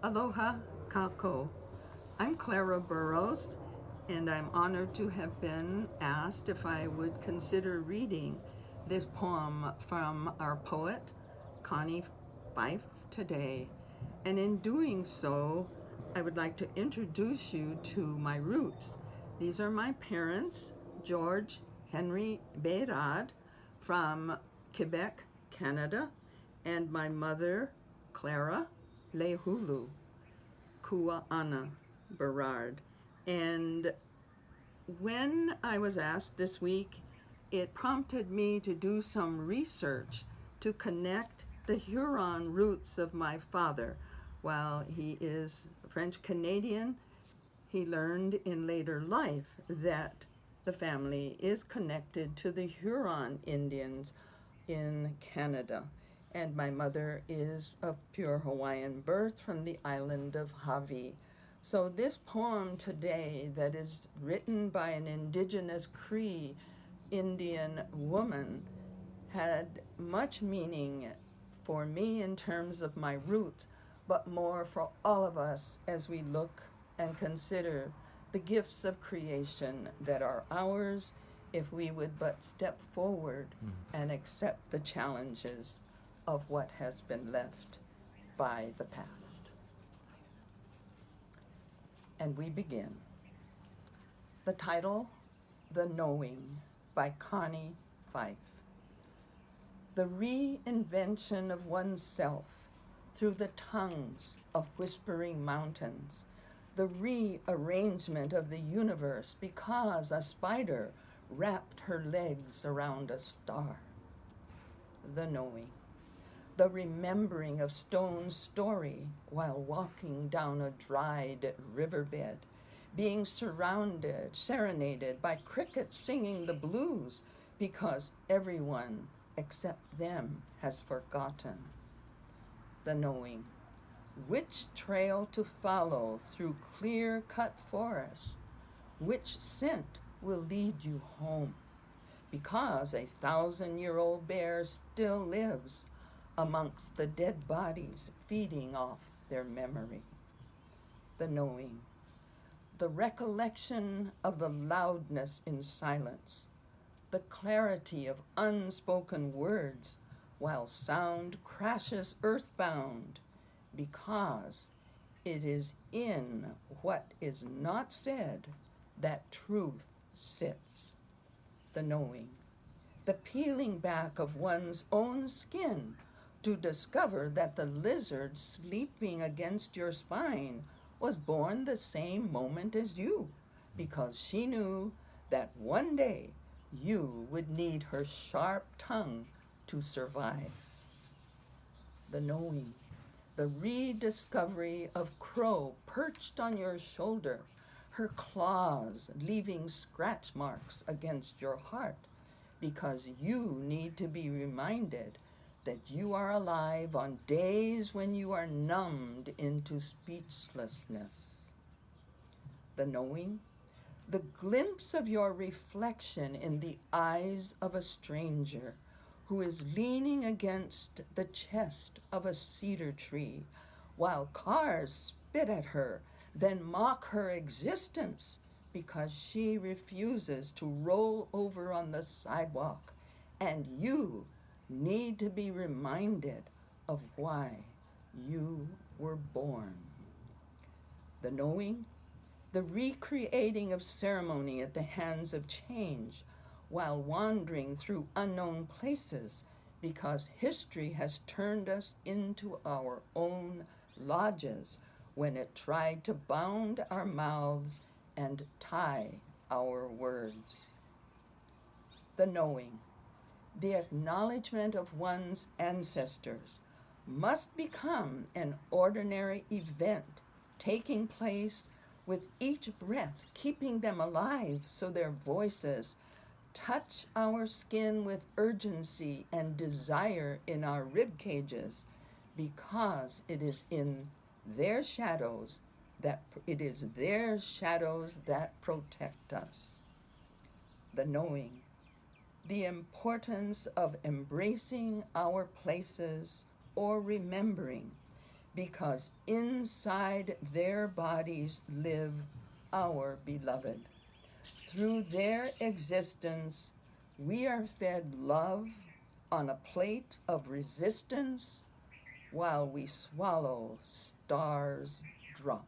Aloha kako. I'm Clara Burrows, and I'm honored to have been asked if I would consider reading this poem from our poet, Connie Fife, today. And in doing so, I would like to introduce you to my roots. These are my parents, George Henry Beirad from Quebec, Canada, and my mother, Clara Lehulu Kua'ana Berard. And when I was asked this week, it prompted me to do some research to connect the Huron roots of my father. While he is French Canadian, he learned in later life that the family is connected to the Huron Indians in Canada. And my mother is of pure Hawaiian birth from the island of Hawaii. So this poem today that is written by an indigenous Cree Indian woman had much meaning for me in terms of my roots, but more for all of us as we look and consider the gifts of creation that are ours if we would but step forward and accept the challenges of what has been left by the past. And we begin. The title, The Knowing, by Connie Fife. The reinvention of oneself through the tongues of whispering mountains, the rearrangement of the universe because a spider wrapped her legs around a star. The knowing. The remembering of Stone's story while walking down a dried riverbed, being serenaded by crickets singing the blues because everyone except them has forgotten. The knowing. Which trail to follow through clear-cut forests, which scent will lead you home, because a 1,000-year-old bear still lives amongst the dead bodies feeding off their memory. The knowing. The recollection of the loudness in silence, the clarity of unspoken words while sound crashes earthbound, because it is in what is not said that truth sits. The knowing. The peeling back of one's own skin to discover that the lizard sleeping against your spine was born the same moment as you, because she knew that one day you would need her sharp tongue to survive. The knowing. The rediscovery of crow perched on your shoulder, her claws leaving scratch marks against your heart, because you need to be reminded that you are alive on days when you are numbed into speechlessness. The knowing, the glimpse of your reflection in the eyes of a stranger who is leaning against the chest of a cedar tree while cars spit at her, then mock her existence because she refuses to roll over on the sidewalk, and you need to be reminded of why you were born. The knowing, the recreating of ceremony at the hands of change while wandering through unknown places because history has turned us into our own lodges when it tried to bound our mouths and tie our words. The knowing, the acknowledgement of one's ancestors must become an ordinary event taking place with each breath, keeping them alive so their voices touch our skin with urgency and desire in our rib cages, because it is their shadows that protect us. The knowing, the importance of embracing our places or remembering because inside their bodies live our beloved. Through their existence, we are fed love on a plate of resistance while we swallow stars drop.